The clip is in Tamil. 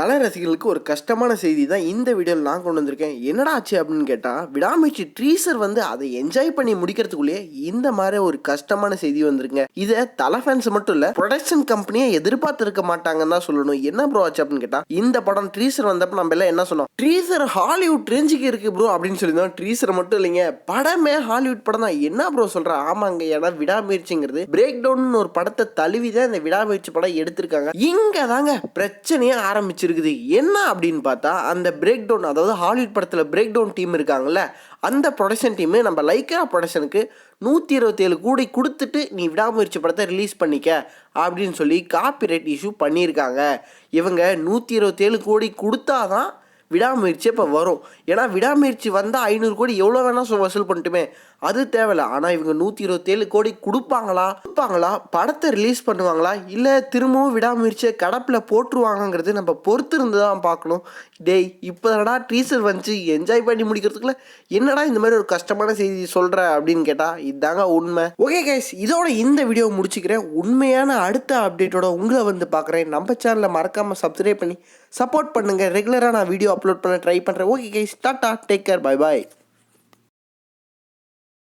கலை ரசிகர்களுக்கு ஒரு கஷ்டமான செய்தி தான் இந்த வீடியோவில் நான் கொண்டு வந்திருக்கேன். என்னடா ஆச்சு அப்படின்னு கேட்டால், விடாமுயற்சி ட்ரீசர் வந்து அதை என்ஜாய் பண்ணி முடிக்கிறதுக்குள்ளேயே இந்த மாதிரி ஒரு கஷ்டமான செய்தி வந்திருக்குங்க. இதை தலை ஃபேன்ஸ் மட்டும் இல்லை, ப்ரொடக்ஷன் கம்பெனியை எதிர்பார்த்திருக்க மாட்டாங்கன்னு தான் சொல்லணும். என்ன ப்ரோ ஆச்சு அப்படின்னு கேட்டால், இந்த படம் ட்ரீசர் வந்தப்ப நம்ம எல்லாம் என்ன சொன்னோம், ட்ரீசர் ஹாலிவுட் ரேஞ்சுக்கு இருக்கு ப்ரோ அப்படின்னு சொல்லியிருந்தோம். ட்ரீசர் மட்டும் இல்லைங்க, படமே ஹாலிவுட் படம் தான். என்ன ப்ரோ சொல்ற? ஆமாங்க, ஏன்னா விடாமுயற்சிங்கிறது பிரேக் டவுன் ஒரு படத்தை தழுவி தான் இந்த விடாமுயற்சி படம் எடுத்திருக்காங்க. இங்க தாங்க பிரச்சனையே ஆரம்பிச்சு இருக்குது. என்ன அப்படின்னு பார்த்தா, அந்த பிரேக் டவுன், அதாவது ஹாலிவுட் படத்தில் பிரேக் டவுன் டீம் இருக்காங்கல்ல, அந்த ப்ரொடக்ஷன் டீமு நம்ம லைக்கா ப்ரொடக்ஷனுக்கு 127 கோடி கொடுத்துட்டு நீ விடாமுயற்சி படத்தை ரிலீஸ் பண்ணிக்க அப்படின்னு சொல்லி காப்பிரைட் இஷ்யூ பண்ணியிருக்காங்க. இவங்க 127 கோடி கொடுத்தாதான் விடாமுயற்சி இப்போ வரும். ஏன்னா விடாமுயற்சி வந்தால் 500 கோடி எவ்வளோ வேணால் வசூல் பண்ணிட்டுமே, அது தேவையில்லை. ஆனால் இவங்க 127 கோடி கொடுப்பாங்களா, படத்தை ரிலீஸ் பண்ணுவாங்களா, இல்லை திரும்பவும் விடாமுயற்சியை கடப்பில் போட்டுருவாங்கங்கிறது நம்ம பொறுத்து இருந்து தான் பார்க்கணும். டேய், இப்போ என்னடா டீசர் வந்துச்சு, என்ஜாய் பண்ணி முடிக்கிறதுக்குள்ள என்னடா இந்த மாதிரி ஒரு கஷ்டமான செய்தி சொல்கிற அப்படின்னு கேட்டால், இதுதாங்க உண்மை. ஓகே கைஸ், இதோட இந்த வீடியோவை முடிச்சுக்கிறேன். உண்மையான அடுத்த அப்டேட்டோட உங்களை வந்து பார்க்குறேன். நம்ம சேனலை மறக்காமல் சப்ஸ்கிரைப் பண்ணி சப்போர்ட் பண்ணுங்கள். ரெகுலராக நான் வீடியோ அப்லோட் பண்ண ட்ரை பண்ணுறேன். Okay guys, Tata, take care, bye bye.